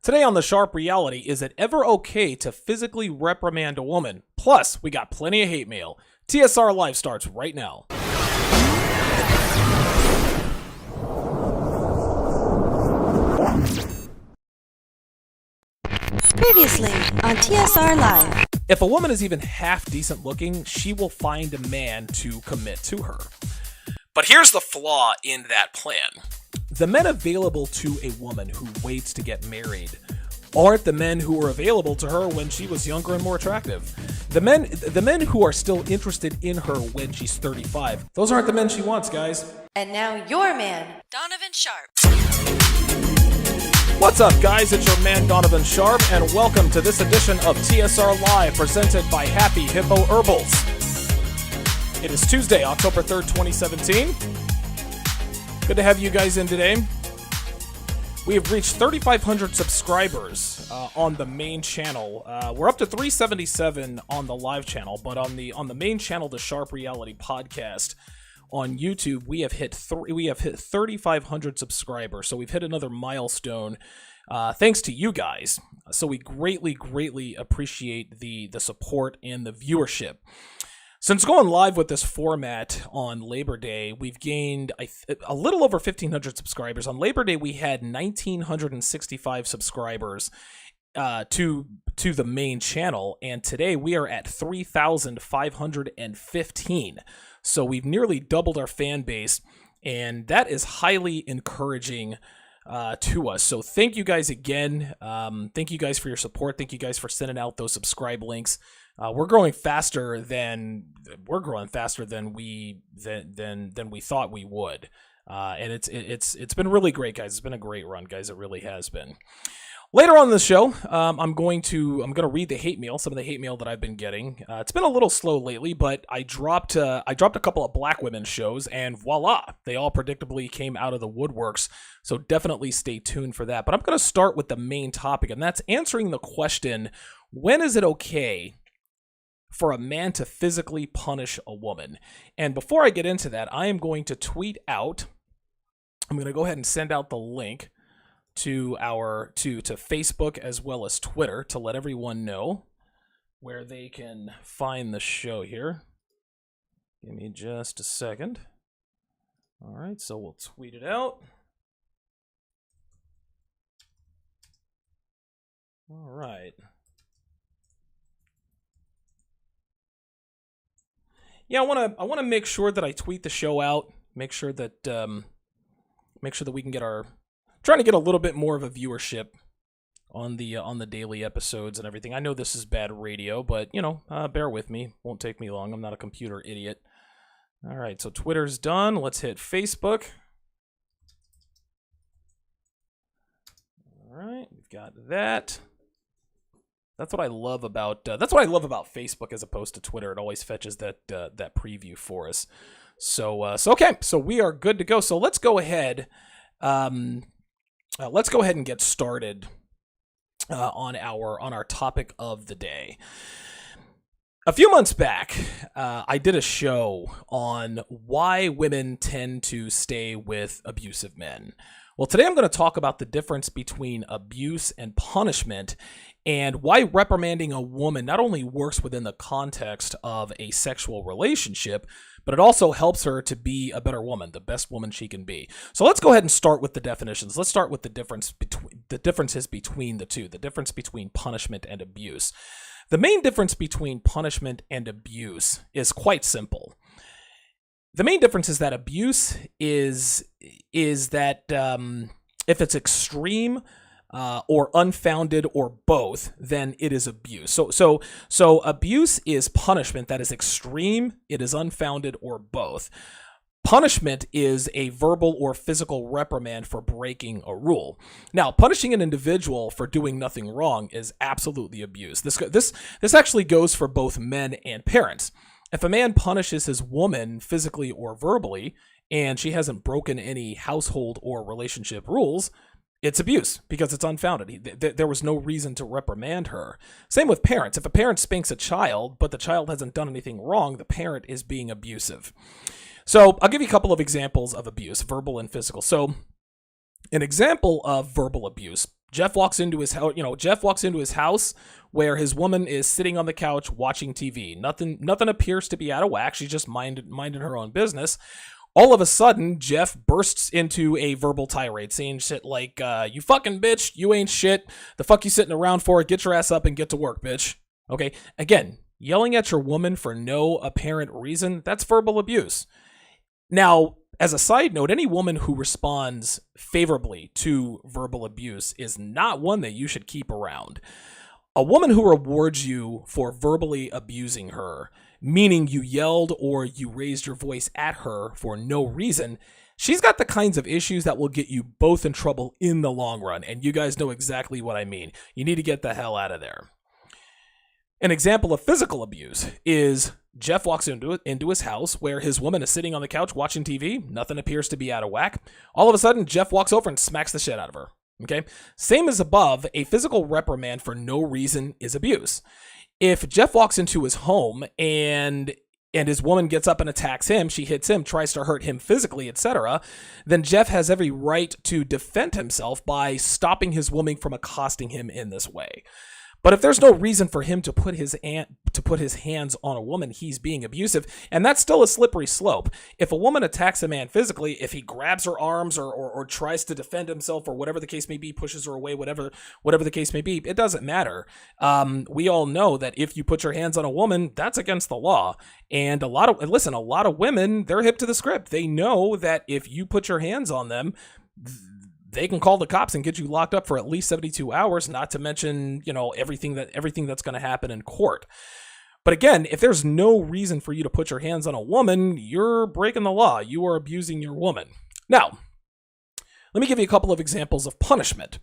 Today on The Sharp Reality, is it ever okay to physically reprimand a woman? Plus, we got plenty of hate mail. TSR Live starts right now. Previously on TSR Live. If a woman is even half decent looking, she will find a man to commit to her. But here's the flaw in that plan. The men available to a woman who waits to get married aren't the men who were available to her when she was younger and more attractive. The men who are still interested in her when she's 35, those aren't the men she wants, guys. And now your man, Donovan Sharp. What's up, guys? It's your man, Donovan Sharp, and welcome to this edition of TSR Live, presented by Happy Hippo Herbals. It is Tuesday, October 3rd, 2017. Good to have you guys in today. We have reached 3,500 subscribers on the main channel. We're up to 377 on the live channel, but on the main channel, the Sharp Reality Podcast on YouTube, we have hit 3,500 subscribers. So we've hit another milestone, thanks to you guys. So we greatly appreciate the support and the viewership. Since going live with this format on Labor Day, we've gained a little over 1,500 subscribers. On Labor Day, we had 1,965 subscribers to the main channel, and today we are at 3,515. So we've nearly doubled our fan base, and that is highly encouraging to us. So thank you guys again. Thank you guys for your support. Thank you guys for sending out those subscribe links. We're growing faster than we thought we would, and it's been really great, guys. It's been a great run, guys. It really has been. Later on in the show, I'm going to read the hate mail, some of the hate mail that I've been getting. It's been a little slow lately, but I dropped a couple of black women shows, and voila, they all predictably came out of the woodworks. So definitely stay tuned for that. But I'm going to start with the main topic, and that's answering the question: when is it okay for a man to physically punish a woman? And before I get into that, I am going to tweet out. I'm going to go ahead and send out the link to Facebook as well as Twitter to let everyone know where they can find the show here. Give me just a second. All right, so we'll tweet it out. All right. Yeah, I want to make sure that I tweet the show out. Make sure that we can get trying to get a little bit more of a viewership on the daily episodes and everything. I know this is bad radio, but bear with me. Won't take me long. I'm not a computer idiot. All right, so Twitter's done. Let's hit Facebook. All right, we've got that. That's what I love about Facebook as opposed to Twitter. It always fetches that preview for us. So okay, so we are good to go. So let's go ahead. Let's go ahead and get started on our topic of the day. A few months back, I did a show on why women tend to stay with abusive men. Well, today I'm going to talk about the difference between abuse and punishment, and why reprimanding a woman not only works within the context of a sexual relationship, but it also helps her to be a better woman, the best woman she can be. So let's go ahead and start with the definitions. Let's start with the differences between the two, the difference between punishment and abuse. The main difference between punishment and abuse is quite simple. The main difference is that abuse is that if it's extreme or unfounded or both, then it is abuse. So abuse is punishment that is extreme, it is unfounded, or both. Punishment is a verbal or physical reprimand for breaking a rule. Now, punishing an individual for doing nothing wrong is absolutely abuse. This actually goes for both men and parents. If a man punishes his woman physically or verbally, and she hasn't broken any household or relationship rules, it's abuse because it's unfounded. There was no reason to reprimand her. Same with parents. If a parent spanks a child, but the child hasn't done anything wrong, the parent is being abusive. So I'll give you a couple of examples of abuse, verbal and physical. So an example of verbal abuse, Jeff walks into his house, Jeff walks into his house where his woman is sitting on the couch watching TV. Nothing appears to be out of whack. She's just minding her own business. All of a sudden, Jeff bursts into a verbal tirade, saying shit like, you fucking bitch, you ain't shit. The fuck you sitting around for? Get your ass up and get to work, bitch. Okay, again, yelling at your woman for no apparent reason, that's verbal abuse. Now, as a side note, any woman who responds favorably to verbal abuse is not one that you should keep around. A woman who rewards you for verbally abusing her, meaning you yelled or you raised your voice at her for no reason, she's got the kinds of issues that will get you both in trouble in the long run, and you guys know exactly what I mean. You need to get the hell out of there. An example of physical abuse is Jeff walks into his house where his woman is sitting on the couch watching TV. Nothing appears to be out of whack. All of a sudden, Jeff walks over and smacks the shit out of her. Okay? Same as above, a physical reprimand for no reason is abuse. If Jeff walks into his home and his woman gets up and attacks him, she hits him, tries to hurt him physically, etc., then Jeff has every right to defend himself by stopping his woman from accosting him in this way. But if there's no reason for him to put his hands on a woman, he's being abusive, and that's still a slippery slope. If a woman attacks a man physically, if he grabs her arms or tries to defend himself or whatever the case may be, pushes her away, whatever the case may be, it doesn't matter. We all know that if you put your hands on a woman, that's against the law. And a lot of women, they're hip to the script. They know that if you put your hands on them, they can call the cops and get you locked up for at least 72 hours, not to mention, everything that's going to happen in court. But again, if there's no reason for you to put your hands on a woman, you're breaking the law. You are abusing your woman. Now, let me give you a couple of examples of punishment.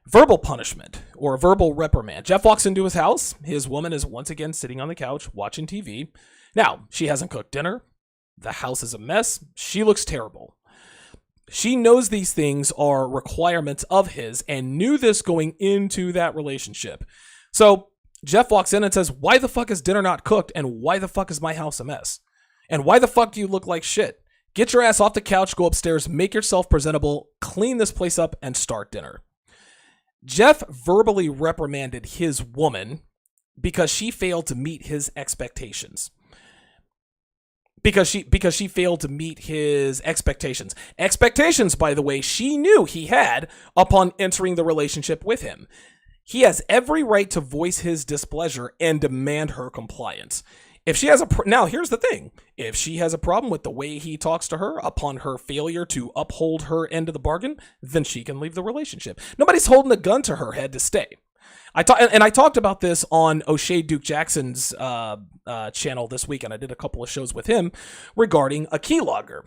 Verbal punishment or verbal reprimand. Jeff walks into his house. His woman is once again sitting on the couch watching TV. Now, she hasn't cooked dinner. The house is a mess. She looks terrible. She knows these things are requirements of his and knew this going into that relationship. So Jeff walks in and says, why the fuck is dinner not cooked? And why the fuck is my house a mess? And why the fuck do you look like shit? Get your ass off the couch, go upstairs, make yourself presentable, clean this place up, and start dinner. Jeff verbally reprimanded his woman because she failed to meet his expectations. Because she failed to meet his expectations. Expectations, by the way, she knew he had upon entering the relationship with him. He has every right to voice his displeasure and demand her compliance. If she has now, here's the thing. If she has a problem with the way he talks to her upon her failure to uphold her end of the bargain, then she can leave the relationship. Nobody's holding a gun to her head to stay. I talked about this on O'Shea Duke Jackson's channel this week, and I did a couple of shows with him regarding a keylogger.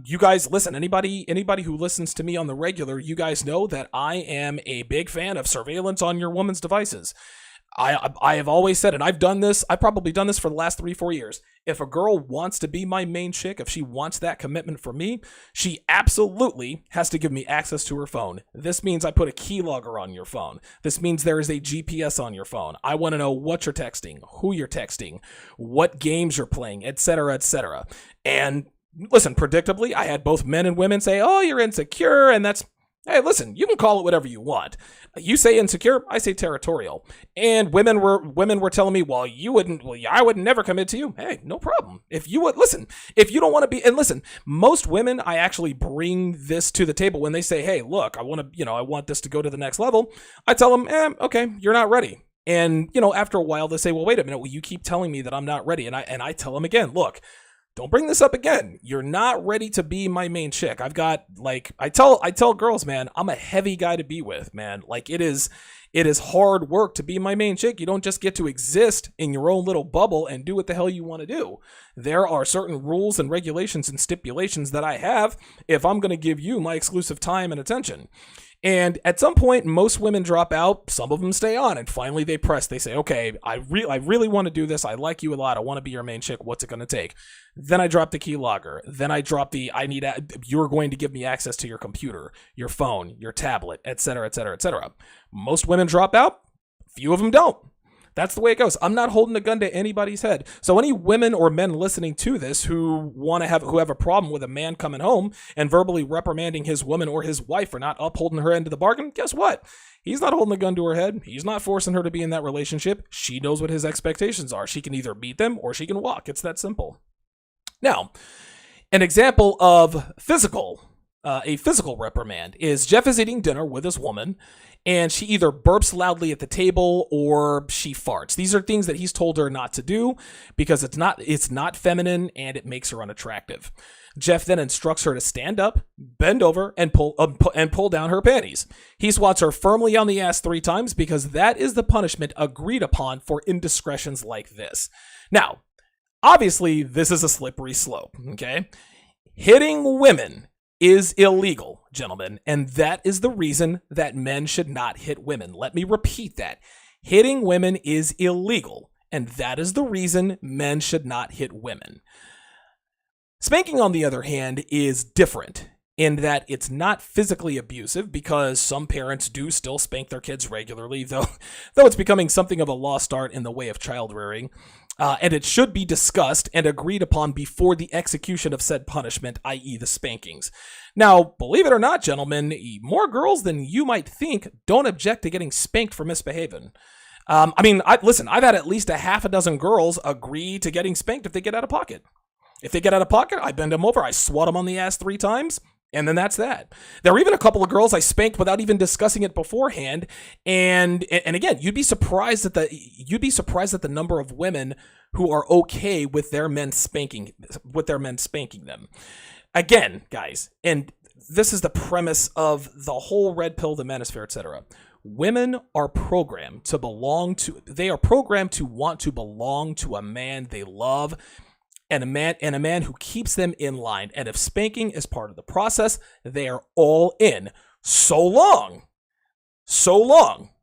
You guys, listen, anybody who listens to me on the regular, you guys know that I am a big fan of surveillance on your woman's devices. I have always said, and I've probably done this for the last 3-4 years. If a girl wants to be my main chick, if she wants that commitment from me, she absolutely has to give me access to her phone. This means I put a keylogger on your phone. This means there is a GPS on your phone. I want to know what you're texting, who you're texting, what games you're playing, etc., etc. And listen, predictably, I had both men and women say, oh, you're insecure, and that's, hey, listen, you can call it whatever you want. You say insecure, I say territorial. And women were telling me, I would never commit to you. Hey, no problem. If you don't want to be, and listen, most women, I actually bring this to the table when they say, hey, look, I want this to go to the next level. I tell them, okay, you're not ready. And, after a while they say, well, wait a minute, you keep telling me that I'm not ready. And I tell them again, look, don't bring this up again. You're not ready to be my main chick. I've got, I tell girls, man, I'm a heavy guy to be with, man. It is hard work to be my main chick. You don't just get to exist in your own little bubble and do what the hell you want to do. There are certain rules and regulations and stipulations that I have if I'm going to give you my exclusive time and attention. And at some point, most women drop out. Some of them stay on, and finally they press. They say, okay, I really want to do this. I like you a lot. I want to be your main chick. What's it going to take? Then I drop the keylogger. Then I drop you're going to give me access to your computer, your phone, your tablet, etc., etc., etc. Most women drop out. Few of them don't. That's the way it goes. I'm not holding a gun to anybody's head. So any women or men listening to this who have a problem with a man coming home and verbally reprimanding his woman or his wife for not upholding her end of the bargain, guess what? He's not holding a gun to her head. He's not forcing her to be in that relationship. She knows what his expectations are. She can either meet them or she can walk. It's that simple. Now, an example of a physical reprimand is Jeff is eating dinner with his woman, and she either burps loudly at the table or she farts. These are things that he's told her not to do because it's not feminine and it makes her unattractive. Jeff then instructs her to stand up, bend over, and pull down her panties. He swats her firmly on the ass 3 times because that is the punishment agreed upon for indiscretions like this. Now, obviously, this is a slippery slope, okay? Hitting women is illegal, gentlemen, and that is the reason that men should not hit women. Let me repeat that. Hitting women is illegal, and that is the reason men should not hit women. Spanking, on the other hand, is different in that it's not physically abusive because some parents do still spank their kids regularly, though it's becoming something of a lost art in the way of child rearing. And it should be discussed and agreed upon before the execution of said punishment, i.e. the spankings. Now, believe it or not, gentlemen, more girls than you might think don't object to getting spanked for misbehaving. Listen, I've had at least a half a dozen girls agree to getting spanked if they get out of pocket. If they get out of pocket, I bend them over, I swat them on the ass 3 times, and then that's that. There were even a couple of girls I spanked without even discussing it beforehand. And again, you'd be surprised at the number of women who are okay with their men spanking them. Again, guys, and this is the premise of the whole red pill, the manosphere, etc. Women are programmed to want to belong to a man they love. And a man who keeps them in line. And if spanking is part of the process, they are all in. So long,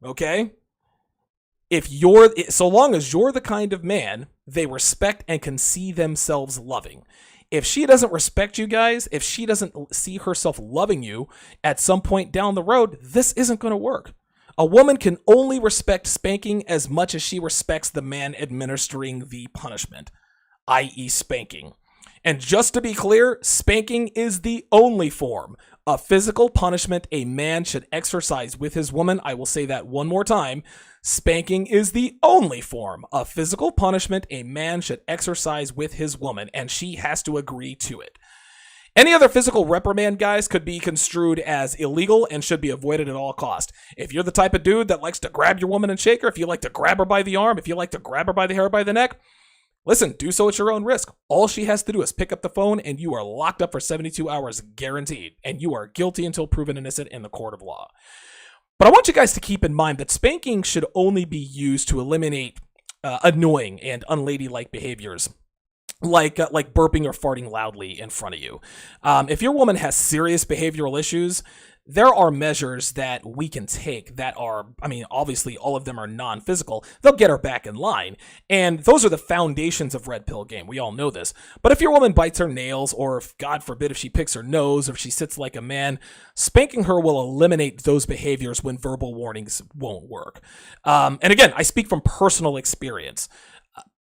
okay? So long as you're the kind of man they respect and can see themselves loving. If she doesn't respect you guys, if she doesn't see herself loving you at some point down the road, this isn't going to work. A woman can only respect spanking as much as she respects the man administering the punishment, i.e. spanking. And just to be clear, spanking is the only form of physical punishment a man should exercise with his woman. I will say that one more time. Spanking is the only form of physical punishment a man should exercise with his woman, and she has to agree to it. Any other physical reprimand, guys, could be construed as illegal and should be avoided at all costs. If you're the type of dude that likes to grab your woman and shake her, if you like to grab her by the arm, if you like to grab her by the hair or by the neck, listen, do so at your own risk. All she has to do is pick up the phone and you are locked up for 72 hours guaranteed. And you are guilty until proven innocent in the court of law. But I want you guys to keep in mind that spanking should only be used to eliminate annoying and unladylike behaviors. Like burping or farting loudly in front of you. If your woman has serious behavioral issues, there are measures that we can take that are, obviously all of them are non-physical. They'll get her back in line. And those are the foundations of red pill game. We all know this. But if your woman bites her nails, or if, God forbid, if she picks her nose, or if she sits like a man, spanking her will eliminate those behaviors when verbal warnings won't work. And again, I speak from personal experience.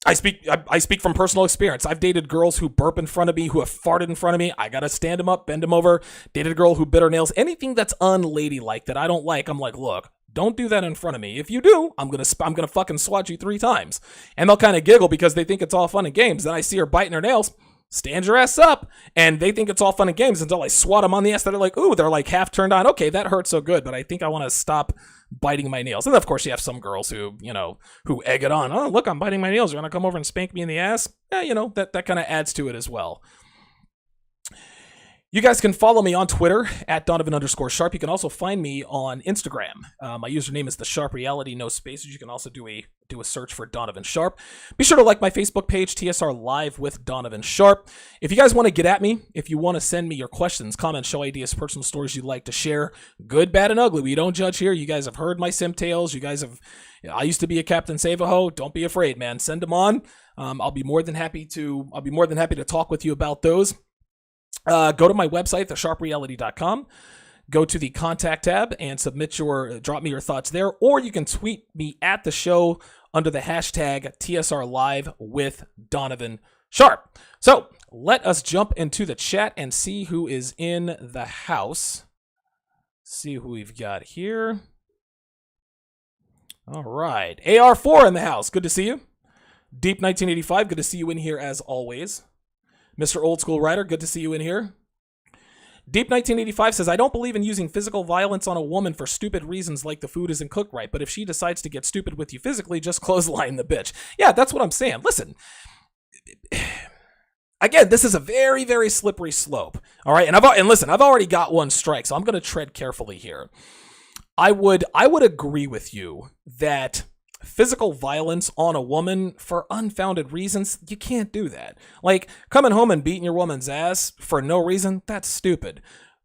I speak from personal experience. I've dated girls who burp in front of me, who have farted in front of me. I gotta stand them up, bend them over. Dated a girl who bit her nails. Anything that's unladylike that I don't like, I'm like, look, don't do that in front of me. If you do, I'm gonna fucking swat you 3 times. And they'll kind of giggle because they think it's all fun and games. Then I see her biting her nails. Stand your ass up. And they think it's all fun and games until I swat them on the ass. They're like, ooh, they're like half turned on. Okay, that hurt so good, but I think I want to stop biting my nails. And of course you have some girls who egg it on. Oh, look, I'm biting my nails. You're going to come over and spank me in the ass? Yeah, that kind of adds to it as well. You guys can follow me on Twitter at Donovan_Sharp. You can also find me on Instagram. My username is The Sharp Reality, no spaces. You can also do a search for Donovan Sharp. Be sure to like my Facebook page, TSR Live with Donovan Sharp. If you guys want to get at me, if you want to send me your questions, comments, show ideas, personal stories you'd like to share, good, bad, and ugly. We don't judge here. You guys have heard my sim tales. I used to be a Captain Save-A-Ho. Don't be afraid, man. Send them on. I'll be more than happy to talk with you about those. Go to my website, thesharpreality.com. Go to the contact tab and drop me your thoughts there, or you can tweet me at the show under the hashtag TSR Live with Donovan Sharp. So let us jump into the chat and see who is in the house. See who we've got here. All right. AR4 in the house. Good to see you. Deep 1985. Good to see you in here as always. Mr. Old School Writer. Good to see you in here. Deep 1985 says, I don't believe in using physical violence on a woman for stupid reasons like the food isn't cooked right, but if she decides to get stupid with you physically, just clothesline the bitch. Yeah, that's what I'm saying. Listen, again, this is a very, very slippery slope. All right, and listen, I've already got one strike, so I'm going to tread carefully here. I would agree with you that physical violence on a woman for unfounded reasons, you can't do that. Like, coming home and beating your woman's ass for no reason, that's stupid.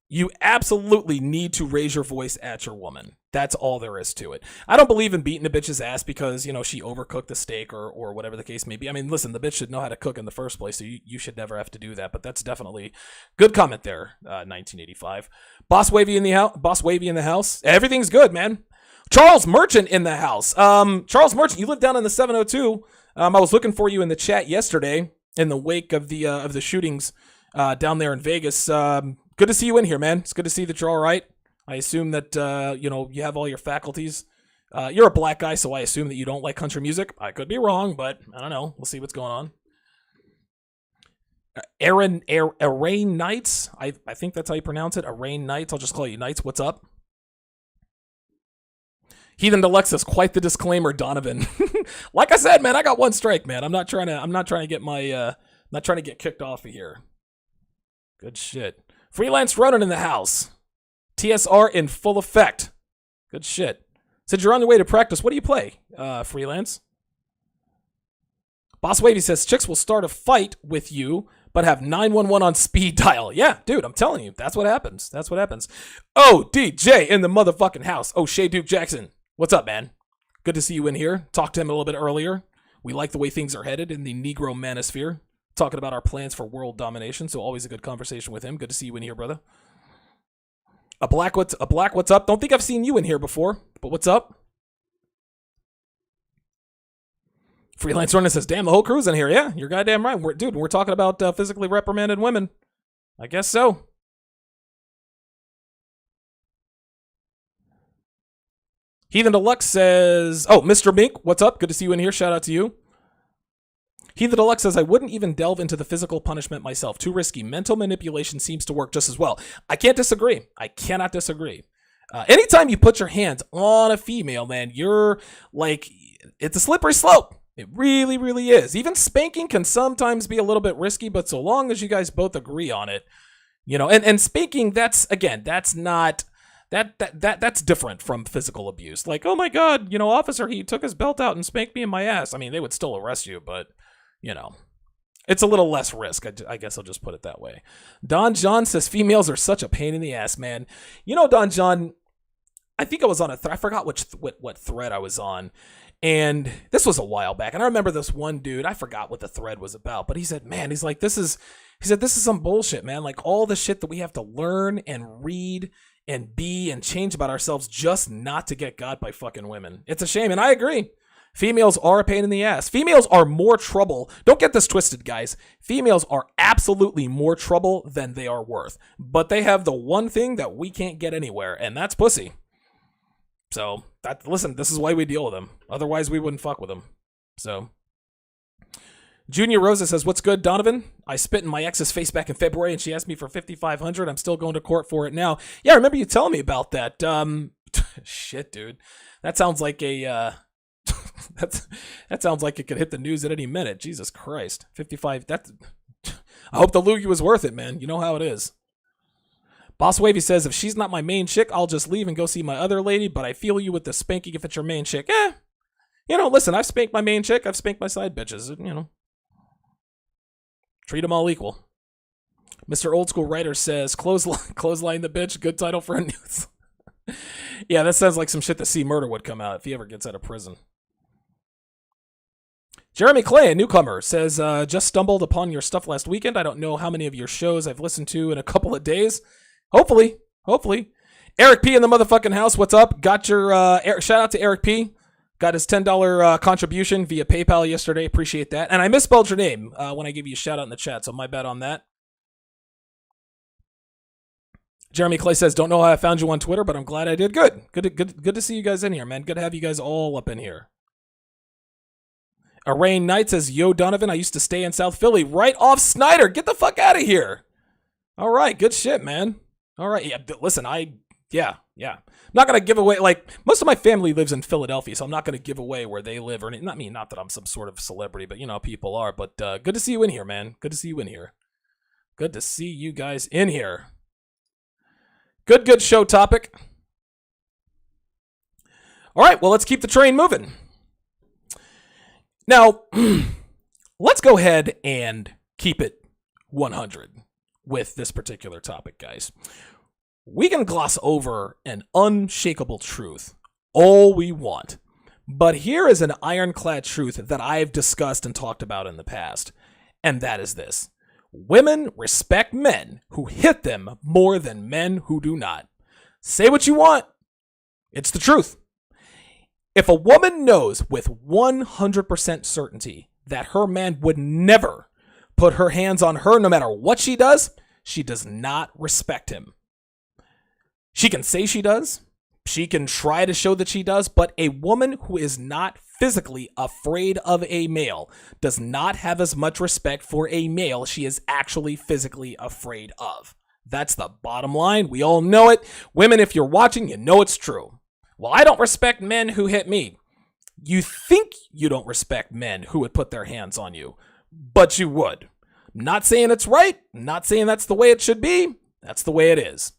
You absolutely need to raise your voice at your woman. That's all there is to it. I don't believe in beating a bitch's ass because, you know, she overcooked the steak or whatever the case may be. I mean, listen, the bitch should know how to cook in the first place, so you should never have to do that. But that's definitely good comment there, 1985. Boss Wavy in the house. Everything's good, man. Charles Merchant in the house. Charles Merchant, you live down in the 702. I was looking for you in the chat yesterday in the wake of the shootings down there in Vegas. Good to see you in here, man. It's good to see that you're all right. I assume that you have all your faculties. You're a black guy, so I assume that you don't like country music. I could be wrong, but I don't know. We'll see what's going on. Arain Knights. I think that's how you pronounce it. Arain Knights. I'll just call you Knights. What's up? Heathen Deluxe says, quite the disclaimer, Donovan. Like I said, man, I got one strike, man. I'm not trying to get kicked off of here. Good shit. Freelance Ronin in the house. TSR in full effect. Good shit. Said you're on the way to practice. What do you play, Freelance? Boss Wavy says, chicks will start a fight with you, but have 911 on speed dial. Yeah, dude, I'm telling you, that's what happens. That's what happens. Oh, DJ in the motherfucking house. Oh, Shay Duke Jackson. What's up, man? Good to see you in here. Talked to him a little bit earlier. We like the way things are headed in the Negro manosphere. Talking about our plans for world domination, so always a good conversation with him. Good to see you in here, brother. A black, what's up? Don't think I've seen you in here before, but what's up? Freelance Runner says, damn, the whole crew's in here. Yeah, you're goddamn right. We're talking about physically reprimanded women. I guess so. Heathen Deluxe says, oh, Mr. Mink, what's up? Good to see you in here. Shout out to you. Heathen Deluxe says, I wouldn't even delve into the physical punishment myself. Too risky. Mental manipulation seems to work just as well. I can't disagree. I cannot disagree. Anytime you put your hands on a female, man, you're like, it's a slippery slope. It really, really is. Even spanking can sometimes be a little bit risky, but so long as you guys both agree on it, you know, and spanking, that's not, that's different from physical abuse. Like, oh my God, you know, officer, he took his belt out and spanked me in my ass. I mean, they would still arrest you, but, you know, it's a little less risk. I guess I'll just put it that way. Don John says females are such a pain in the ass, man. You know, Don John, I think I was on I forgot what thread I was on. And this was a while back. And I remember this one dude, I forgot what the thread was about, but he said, man, this is some bullshit, man. Like all the shit that we have to learn and read and be and change about ourselves just not to get got by fucking women. It's a shame. And I agree. Females are a pain in the ass. Females are more trouble. Don't get this twisted, guys. Females are absolutely more trouble than they are worth. But they have the one thing that we can't get anywhere, and that's pussy. So, listen, this is why we deal with them. Otherwise, we wouldn't fuck with them. So, Junior Rosa says, what's good, Donovan? I spit in my ex's face back in February, and she asked me for $5,500. I'm still going to court for it now. Yeah, I remember you telling me about that. Shit, dude. That sounds like a... that sounds like it could hit the news at any minute. Jesus Christ. 55. I hope the loogie was worth it, man. You know how it is. Boss Wavy says, if she's not my main chick, I'll just leave and go see my other lady, but I feel you with the spanking if it's your main chick. You know, listen, I've spanked my main chick. I've spanked my side bitches. You know. Treat them all equal. Mr. Old School Writer says, clothesline the bitch. Good title for a news. Yeah, that sounds like some shit that C. Murder would come out if he ever gets out of prison. Jeremy Clay, a newcomer, says, just stumbled upon your stuff last weekend. I don't know how many of your shows I've listened to in a couple of days. Hopefully. Eric P. in the motherfucking house, what's up? Got your, shout out to Eric P. got his $10 contribution via PayPal yesterday. Appreciate that. And I misspelled your name when I gave you a shout out in the chat, so my bad on that. Jeremy Clay says, don't know how I found you on Twitter, but I'm glad I did. Good to see you guys in here, man. Good to have you guys all up in here. Arain Knight says, yo, Donovan, I used to stay in South Philly, right off Snyder. Get the fuck out of here. All right, good shit, man. All right, yeah, listen, yeah. I'm not going to give away, like, most of my family lives in Philadelphia, so I'm not going to give away where they live, or not that I'm some sort of celebrity, but, people are. But good to see you in here, man. Good to see you in here. Good to see you guys in here. Good show topic. All right, well, let's keep the train moving. Now, let's go ahead and keep it 100 with this particular topic, guys. We can gloss over an unshakable truth all we want, but here is an ironclad truth that I've discussed and talked about in the past, and that is this. Women respect men who hit them more than men who do not. Say what you want. It's the truth. If a woman knows with 100% certainty that her man would never put her hands on her no matter what she does not respect him. She can say she does. She can try to show that she does, but a woman who is not physically afraid of a male does not have as much respect for a male she is actually physically afraid of. That's the bottom line. We all know it. Women, if you're watching, you know it's true. Well, I don't respect men who hit me. You think you don't respect men who would put their hands on you, but you would. I'm not saying it's right. I'm not saying that's the way it should be. That's the way it is.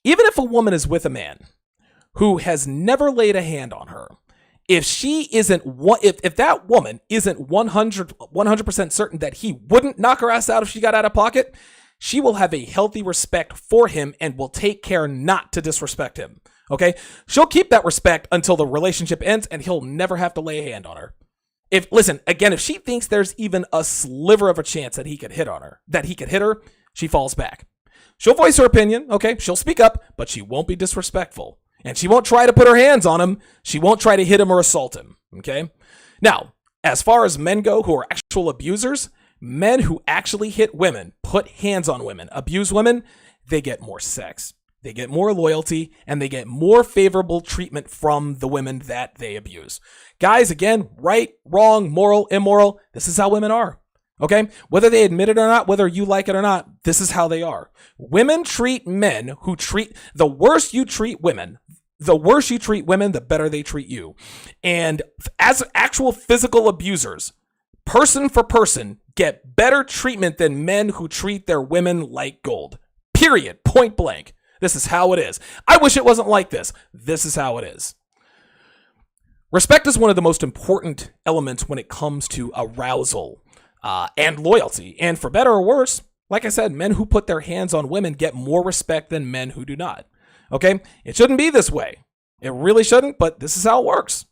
Even if a woman is with a man who has never laid a hand on her, if that woman isn't 100% certain that he wouldn't knock her ass out if she got out of pocket, she will have a healthy respect for him and will take care not to disrespect him. Okay? She'll keep that respect until the relationship ends and he'll never have to lay a hand on her. If she thinks there's even a sliver of a chance that he could hit her, she falls back. She'll voice her opinion, okay? She'll speak up, but she won't be disrespectful. And she won't try to put her hands on him. She won't try to hit him or assault him, okay? Now, as far as men go who are actual abusers, men who actually hit women, put hands on women, abuse women, they get more sex. They get more loyalty, and they get more favorable treatment from the women that they abuse. Guys, again, right, wrong, moral, immoral, this is how women are. Okay? Whether they admit it or not, whether you like it or not, this is how they are. Women treat men the worse you treat women, the better they treat you. And as actual physical abusers, person for person, get better treatment than men who treat their women like gold. Period. Point blank. This is how it is. I wish it wasn't like this. This is how it is. Respect is one of the most important elements when it comes to arousal and loyalty. And for better or worse, like I said, men who put their hands on women get more respect than men who do not. Okay? It shouldn't be this way. It really shouldn't, but this is how it works.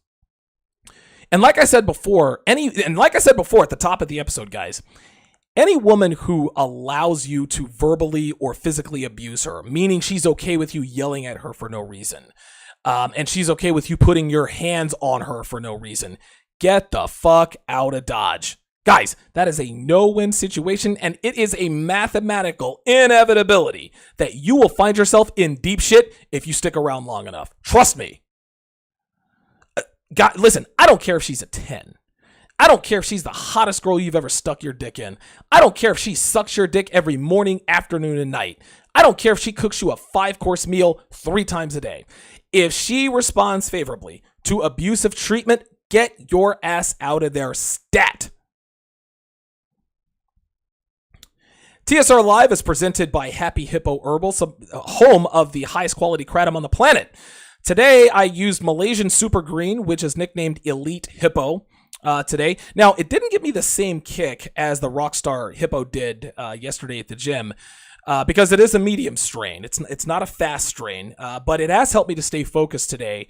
And like I said before at the top of the episode, guys, any woman who allows you to verbally or physically abuse her, meaning she's okay with you yelling at her for no reason, and she's okay with you putting your hands on her for no reason, get the fuck out of Dodge. Guys, that is a no-win situation, and it is a mathematical inevitability that you will find yourself in deep shit if you stick around long enough. Trust me. God, listen, I don't care if she's a 10. I don't care if she's the hottest girl you've ever stuck your dick in. I don't care if she sucks your dick every morning, afternoon, and night. I don't care if she cooks you a 5-course meal 3 times a day. If she responds favorably to abusive treatment, get your ass out of there stat. TSR Live is presented by Happy Hippo Herbal, home of the highest quality kratom on the planet. Today, I used Malaysian Super Green, which is nicknamed Elite Hippo, today. Now, it didn't give me the same kick as the Rockstar Hippo did yesterday at the gym, because it is a medium strain. It's not a fast strain, but it has helped me to stay focused today,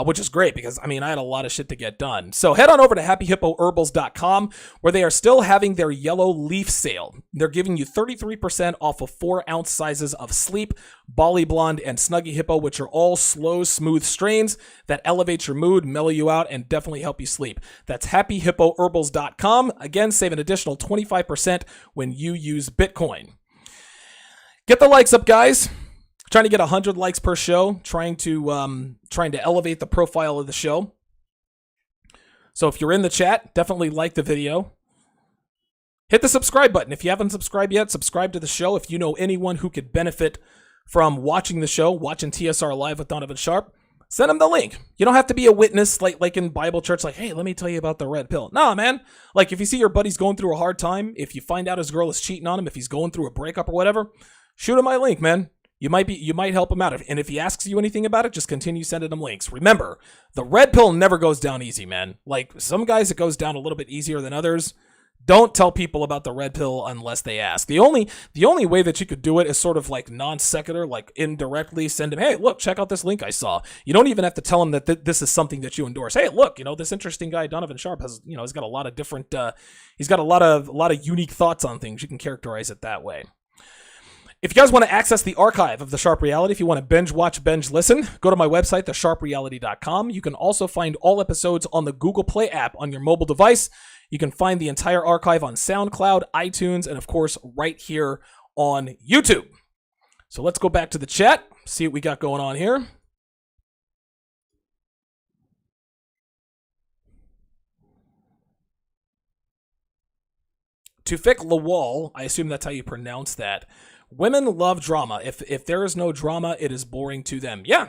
which is great because, I mean, I had a lot of shit to get done. So head on over to happyhippoherbals.com where they are still having their yellow leaf sale. They're giving you 33% off of 4-ounce sizes of Sleep, Bali Blonde, and Snuggy Hippo, which are all slow, smooth strains that elevate your mood, mellow you out, and definitely help you sleep. That's happyhippoherbals.com. Again, save an additional 25% when you use Bitcoin. Get the likes up, guys. Trying to get 100 likes per show. Trying to elevate the profile of the show. So if you're in the chat, definitely like the video. Hit the subscribe button. If you haven't subscribed yet, subscribe to the show. If you know anyone who could benefit from watching the show, watching TSR Live with Donovan Sharp, send them the link. You don't have to be a witness like in Bible church, like, hey, let me tell you about the red pill. No, man. Like, if you see your buddy's going through a hard time, if you find out his girl is cheating on him, if he's going through a breakup or whatever, shoot him my link, man. You might help him out. And if he asks you anything about it, just continue sending him links. Remember, the red pill never goes down easy, man. Like, some guys, it goes down a little bit easier than others. Don't tell people about the red pill unless they ask. The only way that you could do it is sort of like non sequitur, like indirectly send him, hey, look, check out this link I saw. You don't even have to tell him that this is something that you endorse. Hey, look, this interesting guy Donovan Sharp has, he's got a lot of different, he's got a lot of unique thoughts on things. You can characterize it that way. If you guys want to access the archive of The Sharp Reality, if you want to binge watch, binge listen, go to my website, thesharpreality.com. You can also find all episodes on the Google Play app on your mobile device. You can find the entire archive on SoundCloud, iTunes, and of course, right here on YouTube. So let's go back to the chat, see what we got going on here. Tufik Lawal, I assume that's how you pronounce that. Women love drama. If there is no drama, it is boring to them. Yeah,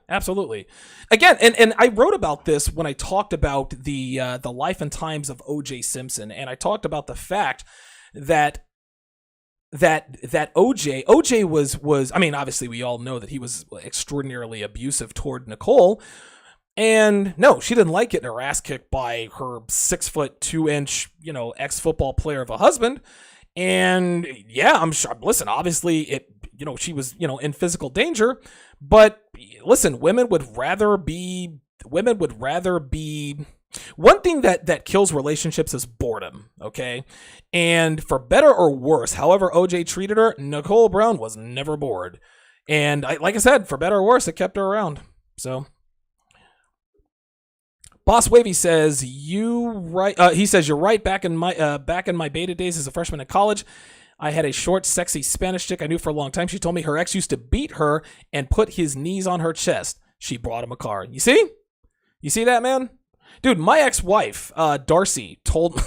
absolutely. Again, and I wrote about this when I talked about the life and times of O.J. Simpson, and I talked about the fact that OJ was, I mean, obviously we all know that he was extraordinarily abusive toward Nicole. And no, she didn't like getting her ass kicked by her 6'2" ex-football player of a husband. And yeah, I'm sure, listen, obviously she was, in physical danger, but listen, women would rather be, one thing that kills relationships is boredom. Okay. And for better or worse, however OJ treated her, Nicole Brown was never bored. And like I said, for better or worse, it kept her around. So Boss Wavy says you're right. Back in my beta days as a freshman in college, I had a short, sexy Spanish chick I knew for a long time. She told me her ex used to beat her and put his knees on her chest. She brought him a car. You see that, man? Dude, my ex-wife, Darcy, told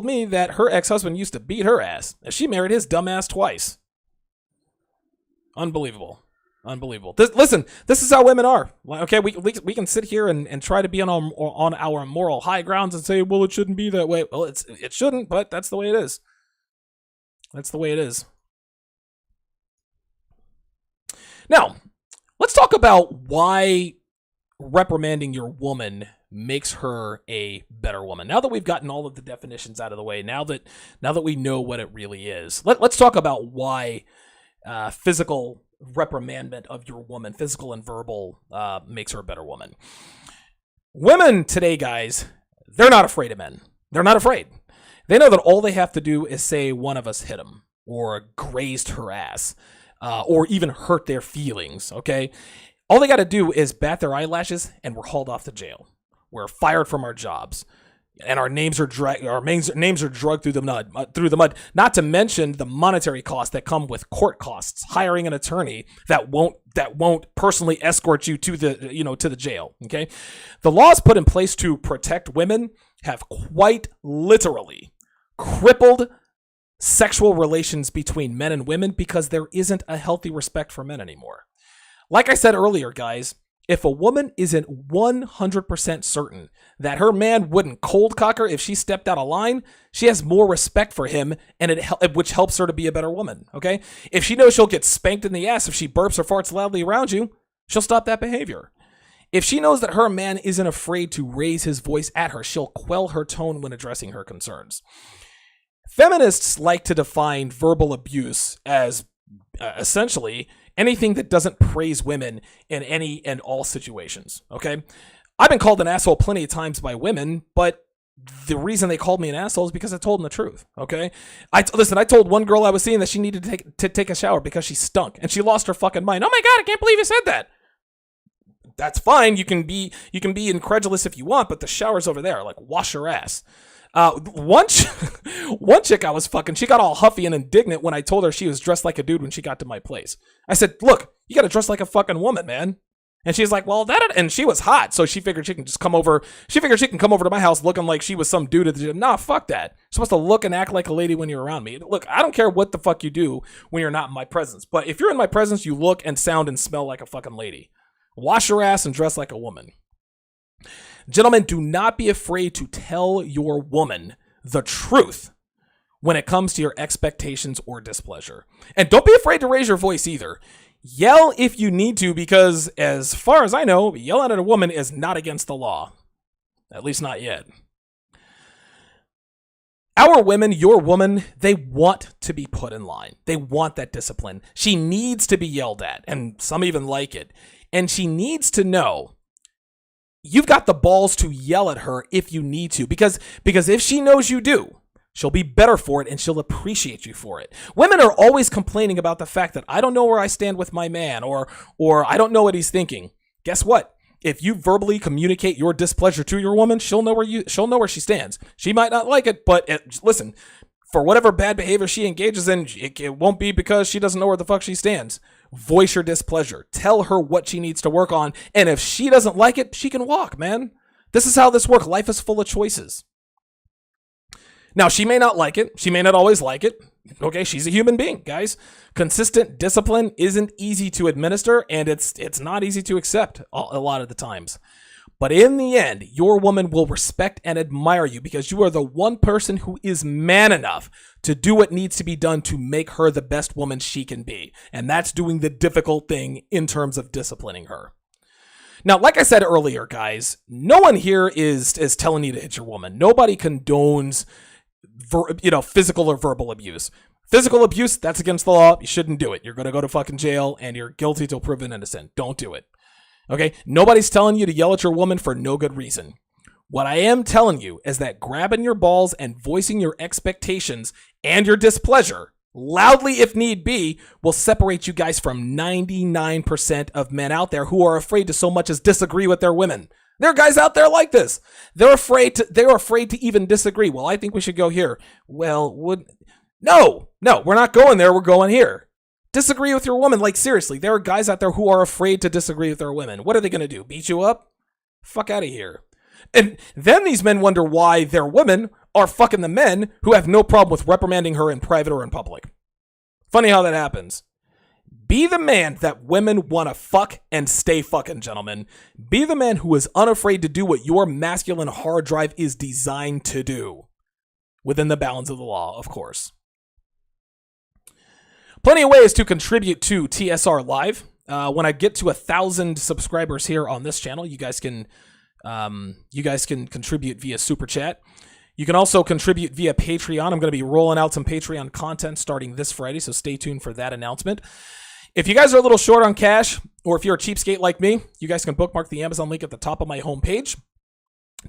me that her ex-husband used to beat her ass. She married his dumb ass twice. Unbelievable. This is how women are. Okay, we can sit here and try to be on our moral high grounds and say, well, it shouldn't be that way. Well, it shouldn't, but that's the way it is. That's the way it is. Now, let's talk about why reprimanding your woman makes her a better woman. Now that we've gotten all of the definitions out of the way, now that we know what it really is, let's talk about why physical reprimandment of your woman, physical and verbal, makes her a better woman. Women today, guys, they're not afraid of men. They're not afraid. They know that all they have to do is say one of us hit him or grazed her ass or even hurt their feelings, okay? All they got to do is bat their eyelashes and we're hauled off to jail. We're fired from our jobs. And our names are drugged through the mud. Not to mention the monetary costs that come with court costs, hiring an attorney that won't personally escort you to the jail. Okay, the laws put in place to protect women have quite literally crippled sexual relations between men and women because there isn't a healthy respect for men anymore. Like I said earlier, guys. If a woman isn't 100% certain that her man wouldn't cold cock her if she stepped out of line, she has more respect for him, and which helps her to be a better woman, okay? If she knows she'll get spanked in the ass if she burps or farts loudly around you, she'll stop that behavior. If she knows that her man isn't afraid to raise his voice at her, she'll quell her tone when addressing her concerns. Feminists like to define verbal abuse as essentially anything that doesn't praise women in any and all situations. Okay, I've been called an asshole plenty of times by women, but the reason they called me an asshole is because I told them the truth. Okay, I told one girl I was seeing that she needed to take a shower because she stunk, and she lost her fucking mind. Oh my god, I can't believe you said that. That's fine. You can be incredulous if you want, but the shower's over there. Like, wash your ass. One chick I was fucking, she got all huffy and indignant when I told her she was dressed like a dude when she got to my place. I said, look, you gotta dress like a fucking woman, man. And she's like, well, and she was hot, so she figured she can just come over. She figured she can come over to my house looking like she was some dude at the gym. Nah, fuck that. You're supposed to look and act like a lady when you're around me. Look, I don't care what the fuck you do when you're not in my presence, but if you're in my presence, you look and sound and smell like a fucking lady. Wash your ass and dress like a woman. Gentlemen, do not be afraid to tell your woman the truth when it comes to your expectations or displeasure. And don't be afraid to raise your voice either. Yell if you need to, because as far as I know, yelling at a woman is not against the law. At least not yet. Our women, your woman, they want to be put in line. They want that discipline. She needs to be yelled at, and some even like it. And she needs to know you've got the balls to yell at her if you need to, because if she knows you do, she'll be better for it and she'll appreciate you for it. Women are always complaining about the fact that I don't know where I stand with my man, or I don't know what he's thinking. Guess what? If you verbally communicate your displeasure to your woman, she'll know where she stands. She might not like it, but listen, for whatever bad behavior she engages in, it won't be because she doesn't know where the fuck she stands. Voice your displeasure. Tell her what she needs to work on. And if she doesn't like it, she can walk, man. This is how this works. Life is full of choices. Now, she may not like it. She may not always like it. Okay, she's a human being, guys. Consistent discipline isn't easy to administer, and it's not easy to accept a lot of the times. But in the end, your woman will respect and admire you because you are the one person who is man enough to do what needs to be done to make her the best woman she can be. And that's doing the difficult thing in terms of disciplining her. Now, like I said earlier, guys, no one here is telling you to hit your woman. Nobody condones physical or verbal abuse. Physical abuse, that's against the law. You shouldn't do it. You're going to go to fucking jail and you're guilty till proven innocent. Don't do it. Okay? Nobody's telling you to yell at your woman for no good reason. What I am telling you is that grabbing your balls and voicing your expectations and your displeasure, loudly if need be, will separate you guys from 99% of men out there who are afraid to so much as disagree with their women. There are guys out there like this. They're afraid to even disagree. Well, I think we should go here. Well, no, we're not going there. We're going here. Disagree with your woman. Like, seriously, there are guys out there who are afraid to disagree with their women. What are they going to do? Beat you up? Fuck out of here. And then these men wonder why their women are fucking the men who have no problem with reprimanding her in private or in public. Funny how that happens. Be the man that women want to fuck and stay fucking, gentlemen. Be the man who is unafraid to do what your masculine hard drive is designed to do. Within the bounds of the law, of course. Plenty of ways to contribute to TSR Live. When I get to 1,000 subscribers here on this channel, you guys can contribute via Super Chat. You can also contribute via Patreon. I'm going to be rolling out some Patreon content starting this Friday, so stay tuned for that announcement. If you guys are a little short on cash, or if you're a cheapskate like me, you guys can bookmark the Amazon link at the top of my homepage.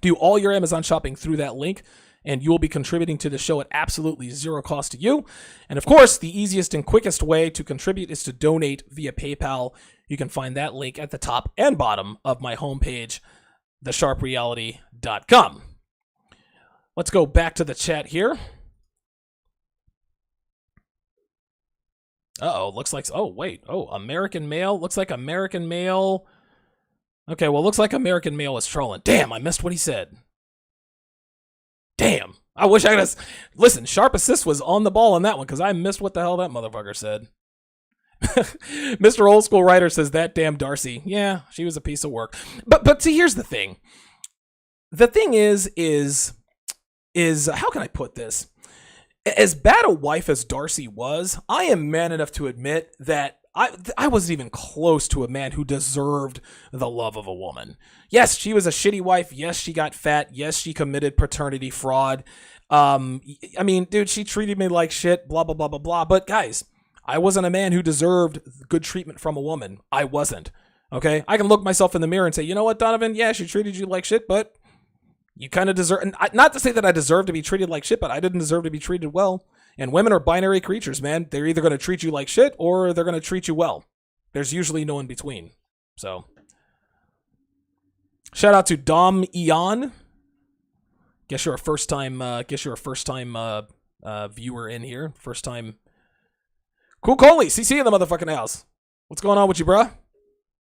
Do all your Amazon shopping through that link, and you will be contributing to the show at absolutely zero cost to you. And of course, the easiest and quickest way to contribute is to donate via PayPal. You can find that link at the top and bottom of my homepage, thesharpreality.com. Let's go back to the chat here. Looks like, American Male. Looks like American Male. Okay, well, looks like American Male is trolling. Damn, I missed what he said. Damn. I wish I could listen, Sharp Assist was on the ball on that one because I missed what the hell that motherfucker said. Mr. Old School Writer says, that damn Darcy. Yeah, she was a piece of work. But see, here's the thing. The thing is how can I put this? As bad a wife as Darcy was, I am man enough to admit that I wasn't even close to a man who deserved the love of a woman. Yes, she was a shitty wife. Yes, she got fat. Yes, she committed paternity fraud. I mean, dude, she treated me like shit, blah, blah, blah, blah, blah. But guys, I wasn't a man who deserved good treatment from a woman. I wasn't. Okay? I can look myself in the mirror and say, you know what, Donovan? Yeah, she treated you like shit, but you kind of deserve, and not to say that I deserve to be treated like shit, but I didn't deserve to be treated well. And women are binary creatures, man. They're either going to treat you like shit or they're going to treat you well. There's usually no in between. So, shout out to Dom Eon. Guess you're a first time viewer in here. First time. Cool Coley, CC in the motherfucking house. What's going on with you, bruh?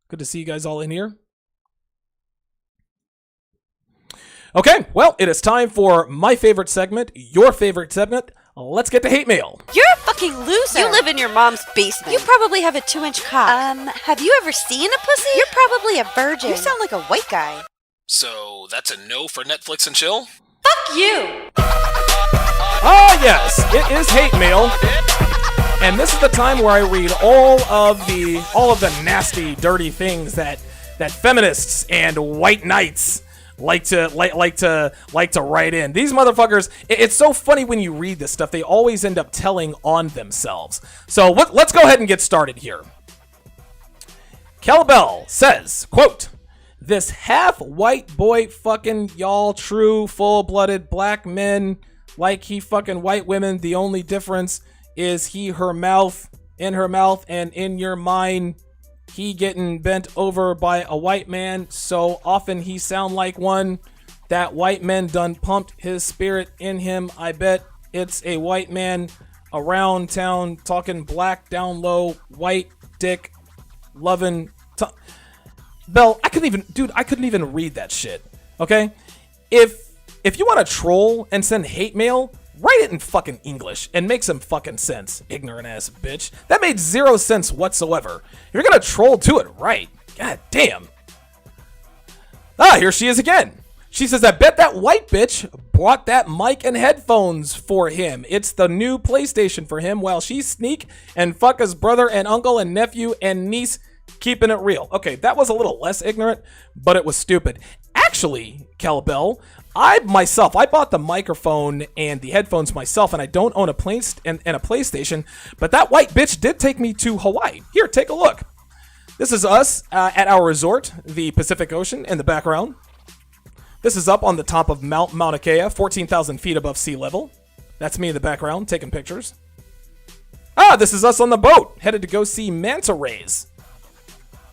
Good to see you guys all in here. Okay, well, it is time for my favorite segment, your favorite segment. Let's get to hate mail. You're a fucking loser. You live in your mom's basement. You probably have a 2-inch cock. Have you ever seen a pussy? You're probably a virgin. You sound like a white guy. So, that's a no for Netflix and chill? Fuck you! Ah, yes, it is hate mail. And this is the time where I read all of the nasty, dirty things that feminists and white knights like to write in. These motherfuckers, it's so funny when you read this stuff. They always end up telling on themselves. So let's go ahead and get started here. Calabell says, quote, "This half-white boy fucking y'all true full-blooded black men like he fucking white women. The only difference is he her mouth, in her mouth, and in your mind he getting bent over by a white man, so often he sound like one. That white man done pumped his spirit in him. I bet it's a white man around town talking black down low, white dick loving Bell, I couldn't even read that shit. Okay? If you want to troll and send hate mail, write it in fucking English and make some fucking sense, ignorant ass bitch. That made zero sense whatsoever. If you're gonna troll, do it right. God damn. Ah, here she is again. She says, I bet that white bitch bought that mic and headphones for him. It's the new PlayStation for him while she sneak and fuck his brother and uncle and nephew and niece, keeping it real. Okay, that was a little less ignorant, but it was stupid. Actually, Calabell, I bought the microphone and the headphones myself, and I don't own a PlayStation, but that white bitch did take me to Hawaii. Here, take a look. This is us at our resort, the Pacific Ocean in the background. This is up on the top of Mount Mauna Kea, 14,000 feet above sea level. That's me in the background, taking pictures. Ah, this is us on the boat, headed to go see manta rays.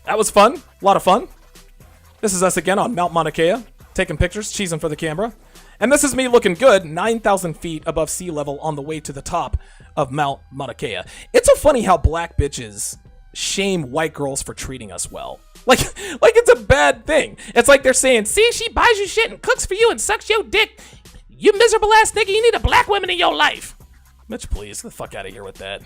That was fun, a lot of fun. This is us again on Mount Mauna Kea, taking pictures, cheesing for the camera. And this is me looking good, 9,000 feet above sea level on the way to the top of Mount Mauna Kea. It's so funny how black bitches shame white girls for treating us well. Like it's a bad thing. It's like they're saying, see, she buys you shit and cooks for you and sucks your dick. You miserable ass nigga, you need a black woman in your life. Mitch, please, get the fuck out of here with that.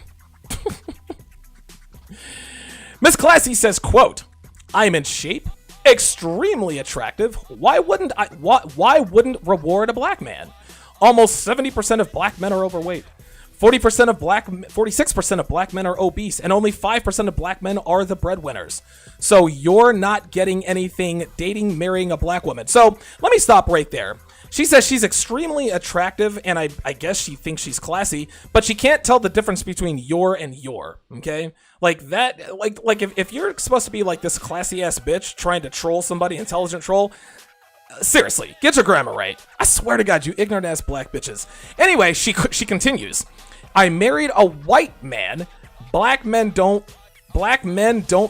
Miss Classy says, quote, I'm in shape, extremely attractive. Why wouldn't reward a black man? Almost 70% of black men are overweight. 46% of black men are obese, and only 5% of black men are the breadwinners. So you're not getting anything dating, marrying a black woman. So let me stop right there. She says she's extremely attractive, and I guess she thinks she's classy, but she can't tell the difference between your and your, okay? Like that, like if you're supposed to be like this classy ass bitch trying to troll somebody, intelligent troll, seriously, get your grammar right. I swear to God, you ignorant ass black bitches. Anyway, she continues. I married a white man. Black men don't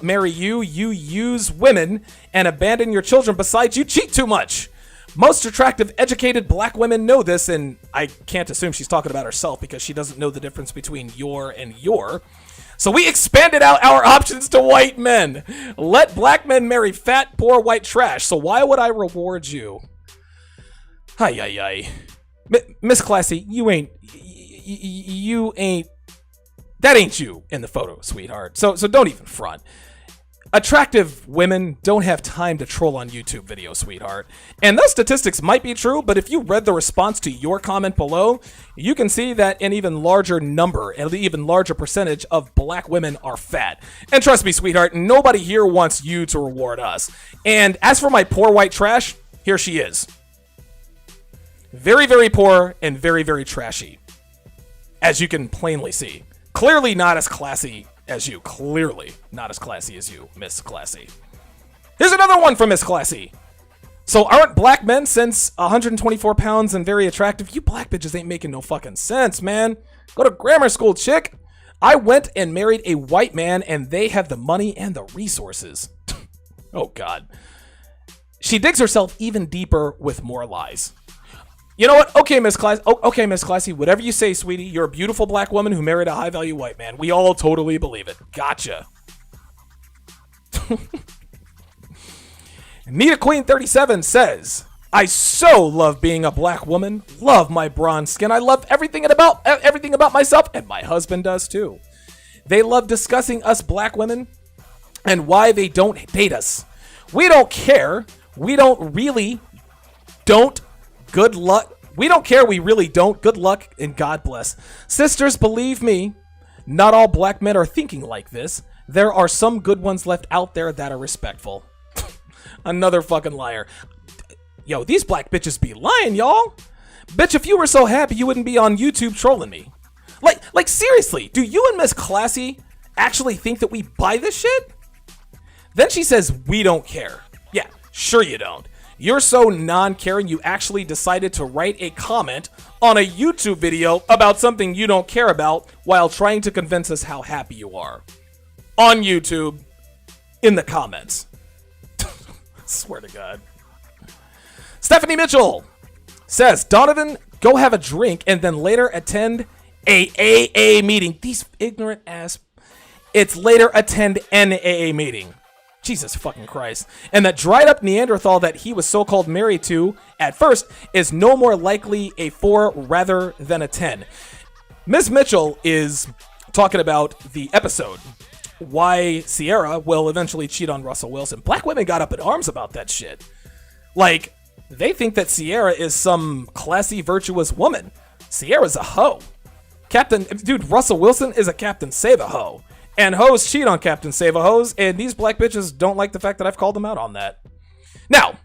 marry you. You use women and abandon your children. Besides, you cheat too much. Most attractive, educated black women know this, and I can't assume she's talking about herself because she doesn't know the difference between your and your. So we expanded out our options to white men. Let black men marry fat, poor white trash. So why would I reward you? Hi. Miss Classy, you ain't, that ain't you in the photo, sweetheart. So don't even front. Attractive women don't have time to troll on YouTube videos, sweetheart. And those statistics might be true, but if you read the response to your comment below, you can see that an even larger number, an even larger percentage of black women are fat. And trust me, sweetheart, nobody here wants you to reward us. And as for my poor white trash, here she is. Very, very poor and very, very trashy. As you can plainly see. Clearly not as classy as you. Clearly not as classy as you, Miss Classy. Here's another one from Miss Classy. So aren't black men since 124 pounds and very attractive? You black bitches ain't making no fucking sense, man. Go to grammar school, chick. I went and married a white man and they have the money and the resources. Oh, God. She digs herself even deeper with more lies. You know what? Okay, Miss Classy. Oh, okay, Miss Classy. Whatever you say, sweetie. You're a beautiful black woman who married a high-value white man. We all totally believe it. Gotcha. Nita Queen 37 says, I so love being a black woman. Love my bronze skin. I love everything about myself, and my husband does too. They love discussing us black women and why they don't date us. We don't care. We don't really don't. Good luck. We don't care. We really don't. Good luck and God bless. Sisters, believe me, not all black men are thinking like this. There are some good ones left out there that are respectful. Another fucking liar. Yo, these black bitches be lying, y'all. Bitch, if you were so happy, you wouldn't be on YouTube trolling me. Like seriously, do you and Miss Classy actually think that we buy this shit? Then she says, we don't care. Yeah, sure you don't. You're so non-caring, you actually decided to write a comment on a YouTube video about something you don't care about while trying to convince us how happy you are. On YouTube, in the comments. Swear to God. Stephanie Mitchell says, Donovan, go have a drink and then later attend a AA meeting. These ignorant ass. It's later attend an AA meeting. Jesus fucking Christ. And that dried up Neanderthal that he was so-called married to at first is no more likely a 4 rather than a 10. Ms. Mitchell is talking about the episode why Sierra will eventually cheat on Russell Wilson. Black women got up in arms about that shit. Like, they think that Sierra is some classy, virtuous woman. Sierra's a hoe. Dude, Russell Wilson is a Captain Save-A-Hoe. And hoes cheat on Captain Save-A-Hoes, and these black bitches don't like the fact that I've called them out on that. Now,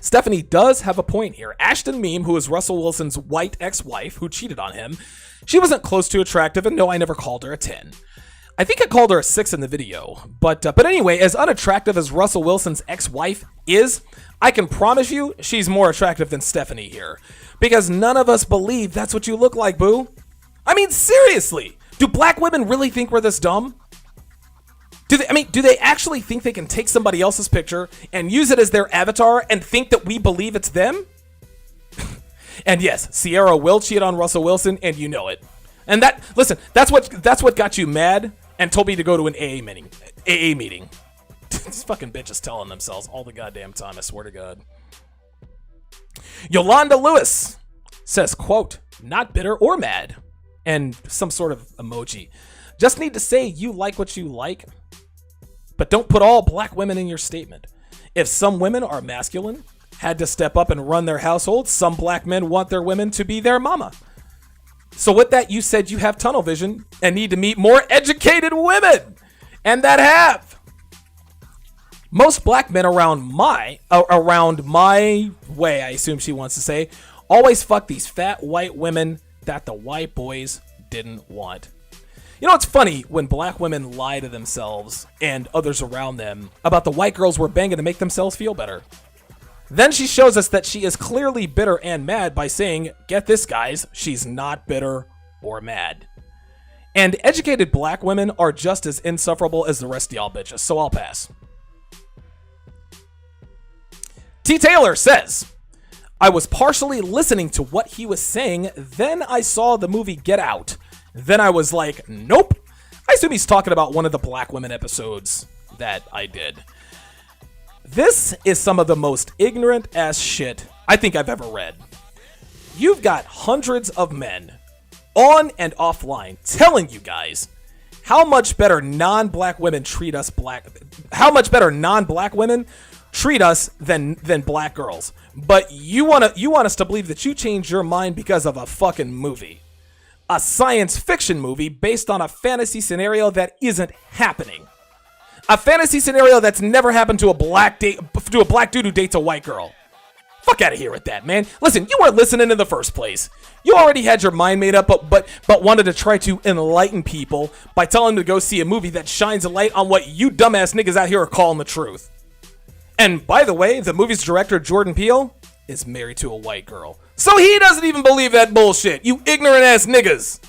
Stephanie does have a point here. Ashton Meme, who is Russell Wilson's white ex-wife who cheated on him, she wasn't close to attractive, and no, I never called her a 10. I think I called her a 6 in the video. But anyway, as unattractive as Russell Wilson's ex-wife is, I can promise you she's more attractive than Stephanie here. Because none of us believe that's what you look like, boo. I mean, seriously. Do black women really think we're this dumb? Do they actually think they can take somebody else's picture and use it as their avatar and think that we believe it's them? And yes, Sierra will cheat on Russell Wilson, and you know it. And that's what got you mad and told me to go to an AA meeting. These fucking bitches telling themselves all the goddamn time, I swear to God. Yolanda Lewis says, quote, not bitter or mad. And some sort of emoji. Just need to say you like what you like, but don't put all black women in your statement. If some women are masculine, had to step up and run their household, some black men want their women to be their mama. So with that, you said you have tunnel vision and need to meet more educated women. And that have. Most black men around my way, I assume she wants to say, always fuck these fat white women that the white boys didn't want. You know, it's funny when black women lie to themselves and others around them about the white girls we're banging to make themselves feel better. Then she shows us that she is clearly bitter and mad by saying, get this guys, she's not bitter or mad. And educated black women are just as insufferable as the rest of y'all bitches, so I'll pass. T. Taylor says, I was partially listening to what he was saying, then I saw the movie Get Out. Then I was like, nope. I assume he's talking about one of the black women episodes that I did. This is some of the most ignorant ass shit I think I've ever read. You've got hundreds of men on and offline telling you guys how much better non-black women treat us than black girls. But you want us to believe that you changed your mind because of a fucking movie. A science fiction movie based on a fantasy scenario that isn't happening. A fantasy scenario that's never happened to a black dude who dates a white girl. Fuck out of here with that, man. Listen, you weren't listening in the first place. You already had your mind made up, but wanted to try to enlighten people by telling them to go see a movie that shines a light on what you dumbass niggas out here are calling the truth. And by the way, the movie's director, Jordan Peele, is married to a white girl. So he doesn't even believe that bullshit, you ignorant ass niggas.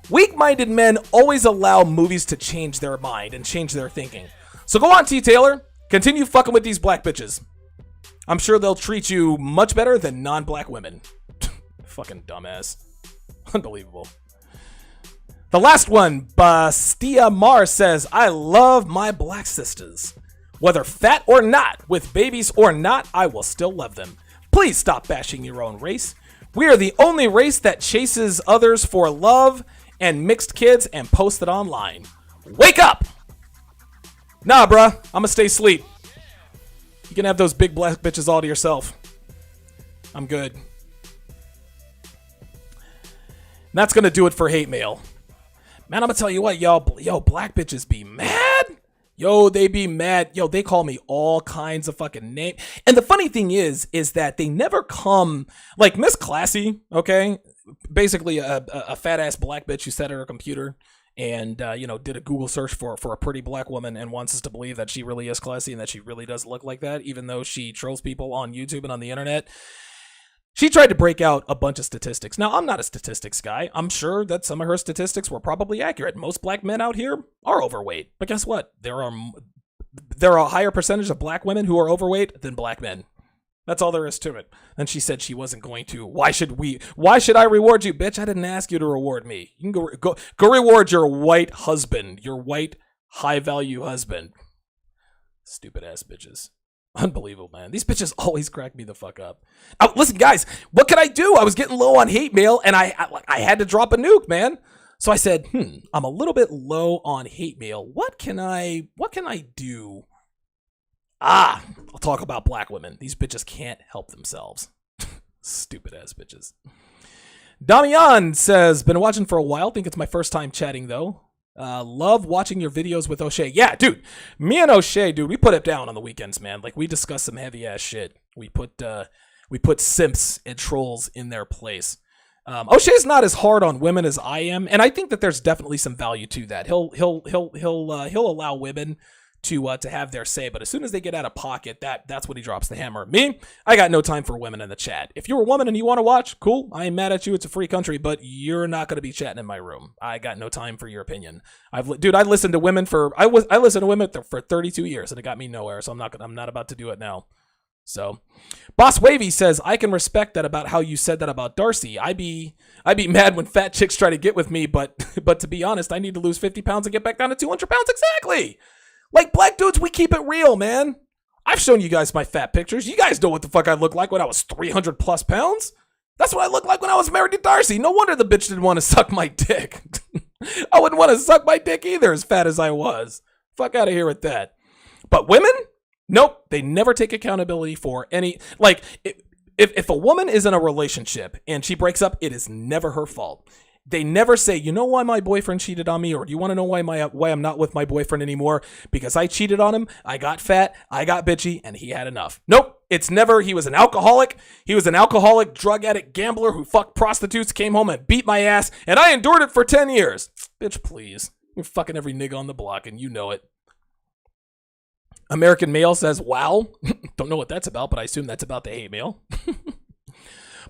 Weak-minded men always allow movies to change their mind and change their thinking. So go on, T. Taylor. Continue fucking with these black bitches. I'm sure they'll treat you much better than non-black women. Fucking dumbass. Unbelievable. The last one, Bastia Mar says, I love my black sisters. Whether fat or not, with babies or not, I will still love them. Please stop bashing your own race. We are the only race that chases others for love and mixed kids and post it online. Wake up! Nah, bruh. I'ma stay asleep. You can have those big black bitches all to yourself. I'm good. And that's gonna do it for hate mail. Man, I'm gonna tell you what, y'all. Yo, black bitches be mad. Yo, they be mad. Yo, they call me all kinds of fucking names. And the funny thing is that they never come like Miss Classy, okay? Basically a fat ass black bitch who sat at her computer and did a Google search for a pretty black woman and wants us to believe that she really is classy and that she really does look like that, even though she trolls people on YouTube and on the internet. She tried to break out a bunch of statistics. Now, I'm not a statistics guy. I'm sure that some of her statistics were probably accurate. Most black men out here are overweight. But guess what? There are a higher percentage of black women who are overweight than black men. That's all there is to it. And she said she wasn't going to. Why should I reward you, bitch? I didn't ask you to reward me. You can go reward your white husband, your white high-value husband. Stupid ass bitches. Unbelievable, man. These bitches always crack me the fuck up. Listen, guys, what can I do? I was getting low on hate mail, and I had to drop a nuke, man. So I said, I'm a little bit low on hate mail. What can I do? I'll talk about black women. These bitches can't help themselves. Stupid ass bitches. Damian says, been watching for a while. Think it's my first time chatting, though. Love watching your videos with O'Shea. Yeah, dude. Me and O'Shea, dude, we put it down on the weekends, man. Like, we discuss some heavy ass shit. We put simps and trolls in their place. O'Shea's not as hard on women as I am, and I think that there's definitely some value to that. He'll allow women to have their say, but as soon as they get out of pocket, that's when he drops the hammer. Me, I got no time for women in the chat. If you're a woman and you want to watch, cool. I ain't mad at you. It's a free country, but you're not going to be chatting in my room. I got no time for your opinion. I listened to women for 32 years, and it got me nowhere. So I'm not about to do it now. So, Boss Wavy says, I can respect that about how you said that about Darcy. I be mad when fat chicks try to get with me, but to be honest, I need to lose 50 pounds and get back down to 200 pounds. Exactly. Like, black dudes, we keep it real, man. I've shown you guys my fat pictures. You guys know what the fuck I looked like when I was 300 plus pounds. That's what I looked like when I was married to Darcy. No wonder the bitch didn't want to suck my dick. I wouldn't want to suck my dick either, as fat as I was. Fuck out of here with that. But women? Nope. They never take accountability for any... Like, if a woman is in a relationship and she breaks up, it is never her fault. They never say, you know why my boyfriend cheated on me? Or do you want to know why I'm not with my boyfriend anymore? Because I cheated on him, I got fat, I got bitchy, and he had enough. Nope. It's never, he was an alcoholic. He was an alcoholic, drug addict, gambler who fucked prostitutes, came home and beat my ass, and I endured it for 10 years. Bitch, please. You're fucking every nigga on the block, and you know it. American Male says, wow. Don't know what that's about, but I assume that's about the hate mail.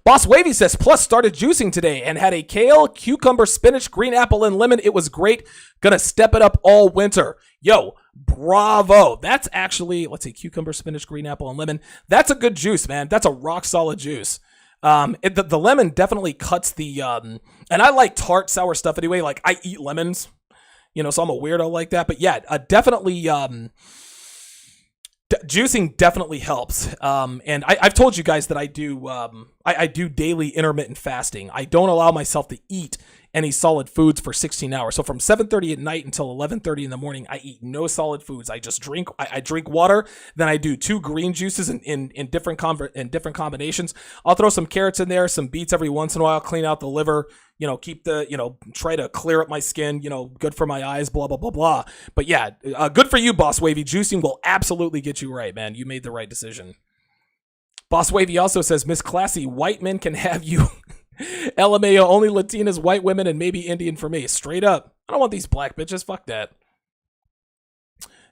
Boss Wavy says, plus started juicing today and had a kale, cucumber, spinach, green apple, and lemon. It was great. Gonna step it up all winter. Yo, bravo. That's actually, let's see, cucumber, spinach, green apple, and lemon. That's a good juice, man. That's a rock solid juice. The lemon definitely cuts the, and I like tart, sour stuff anyway. Like, I eat lemons, so I'm a weirdo like that. But yeah, definitely, juicing definitely helps. And I've told you guys that I do daily intermittent fasting. I don't allow myself to eat any solid foods for 16 hours. So from 7:30 at night until 11:30 in the morning, I eat no solid foods. I just drink. I drink water. Then I do 2 green juices in different combinations. I'll throw some carrots in there, some beets every once in a while. Clean out the liver. Keep the, try to clear up my skin, good for my eyes, blah, blah, blah, blah. But yeah, good for you, Boss Wavy. Juicing will absolutely get you right, man. You made the right decision. Boss Wavy also says, Miss Classy, white men can have you. LMAO, only Latinas, white women, and maybe Indian for me. Straight up. I don't want these black bitches. Fuck that.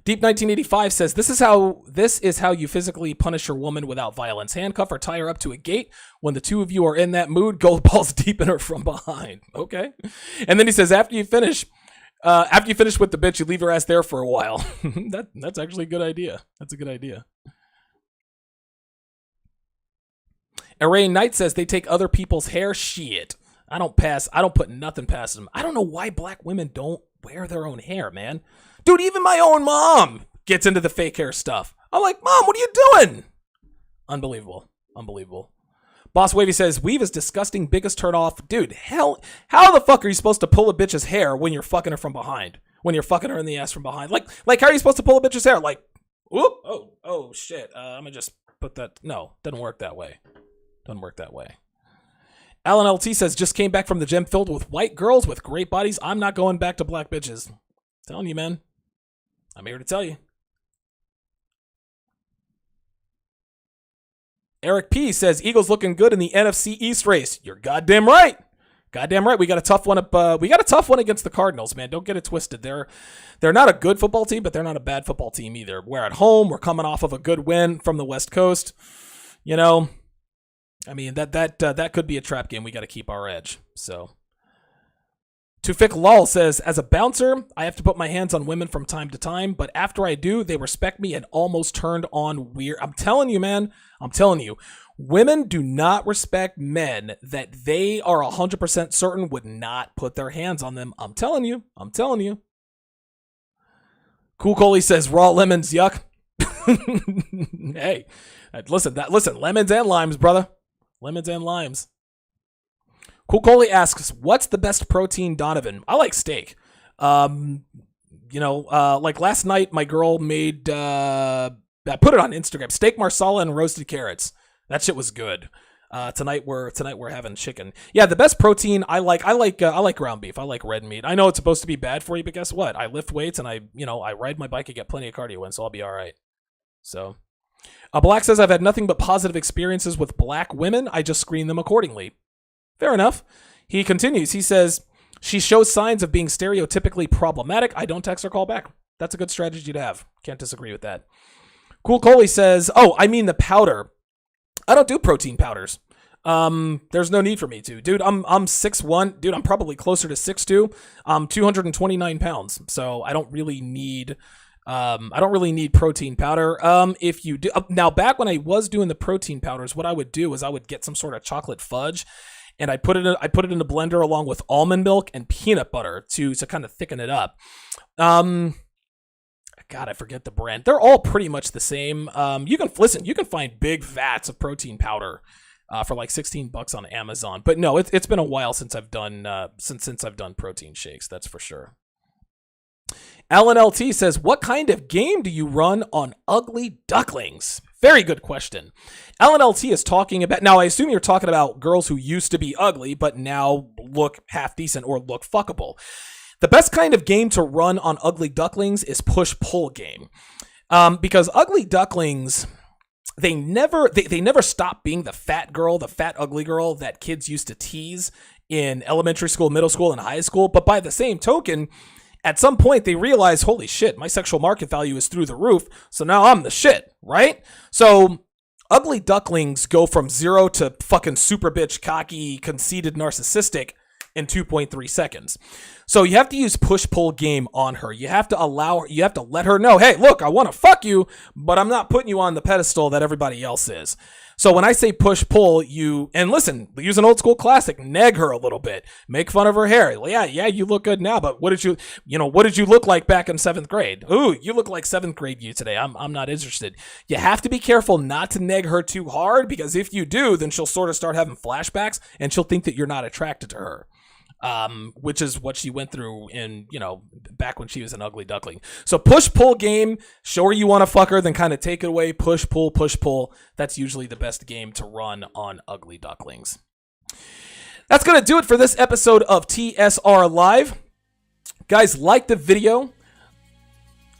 Deep 1985 says, this is how you physically punish your woman without violence. Handcuff or tie her up to a gate. When the two of you are in that mood, gold balls deep in her from behind. Okay. And then he says, after you finish with the bitch, you leave her ass there for a while. That's actually a good idea. That's a good idea. Array Knight says they take other people's hair. Shit. I don't put nothing past them. I don't know why black women don't wear their own hair, man. Dude, even my own mom gets into the fake hair stuff. I'm like, Mom, what are you doing? Unbelievable. Unbelievable. Boss Wavy says, weave is disgusting, biggest turn off. Dude, hell, how the fuck are you supposed to pull a bitch's hair when you're fucking her from behind? When you're fucking her in the ass from behind? Like how are you supposed to pull a bitch's hair? Like, whoop, oh shit. I'm gonna just put that. No, doesn't work that way. Doesn't work that way. Alan LT says, just came back from the gym filled with white girls with great bodies. I'm not going back to black bitches. I'm telling you, man. I'm here to tell you. Eric P says, Eagles looking good in the NFC East race. You're goddamn right. Goddamn right. We got a tough one against the Cardinals, man. Don't get it twisted. They're not a good football team, but they're not a bad football team either. We're at home. We're coming off of a good win from the West Coast. You know, I mean, that could be a trap game. We got to keep our edge. So, Tufik Lal says, as a bouncer, I have to put my hands on women from time to time, but after I do, they respect me and almost turned on weird. I'm telling you, man. I'm telling you. Women do not respect men that they are 100% certain would not put their hands on them. I'm telling you. I'm telling you. Cool Coley says, raw lemons, yuck. Hey, listen, lemons and limes, brother. Lemons and limes. Cool Coley asks, what's the best protein, Donovan? I like steak. Like last night, my girl made, I put it on Instagram, steak marsala and roasted carrots. That shit was good. Tonight we're having chicken. Yeah, the best protein I like ground beef. I like red meat. I know it's supposed to be bad for you, but guess what? I lift weights and I ride my bike and get plenty of cardio in, so I'll be all right. So, Black says, I've had nothing but positive experiences with black women. I just screen them accordingly. Fair enough. He continues. He says, she shows signs of being stereotypically problematic. I don't text or call back. That's a good strategy to have. Can't disagree with that. Cool Coley says, I mean the powder. I don't do protein powders. There's no need for me to. Dude, I'm 6'1". Dude, I'm probably closer to 6'2". I'm 229 pounds. So I don't really need protein powder. If you do now, back when I was doing the protein powders, what I would do is I would get some sort of chocolate fudge and I put it in a blender along with almond milk and peanut butter to kind of thicken it up. God, I forget the brand. They're all pretty much the same. You can find big vats of protein powder for like $16 on Amazon. But no, it's been a while since I've done since I've done protein shakes. That's for sure. Alan LT says, what kind of game do you run on Ugly Ducklings? Very good question. Alan LT is talking about, now I assume you're talking about girls who used to be ugly, but now look half decent or look fuckable. The best kind of game to run on Ugly Ducklings is push-pull game. Because Ugly Ducklings, they never stop being the fat girl, the fat ugly girl that kids used to tease in elementary school, middle school, and high school. But by the same token, at some point they realize, holy shit, my sexual market value is through the roof, so now I'm the shit, right? So Ugly Ducklings go from 0 to fucking super bitch, cocky, conceited, narcissistic in 2.3 seconds. So you have to use push-pull game on her. You have to let her know, hey, look, I want to fuck you, but I'm not putting you on the pedestal that everybody else is. So when I say push-pull, and listen, use an old school classic, neg her a little bit, make fun of her hair. Yeah, you look good now, but what did you look like back in 7th grade? Ooh, you look like 7th grade you today. I'm not interested. You have to be careful not to neg her too hard, because if you do, then she'll sort of start having flashbacks and she'll think that you're not attracted to her. Which is what she went through back when she was an ugly duckling. So push-pull game, show her you want to fuck her, then kind of take it away, push-pull. That's usually the best game to run on Ugly Ducklings. That's going to do it for this episode of TSR Live. Guys, like the video.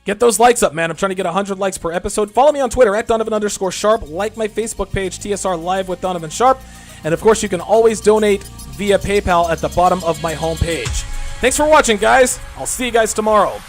Get those likes up, man. I'm trying to get 100 likes per episode. Follow me on Twitter at Donovan_Sharp. Like my Facebook page, TSR Live with Donovan Sharp. And of course, you can always donate via PayPal at the bottom of my homepage. Thanks for watching, guys. I'll see you guys tomorrow.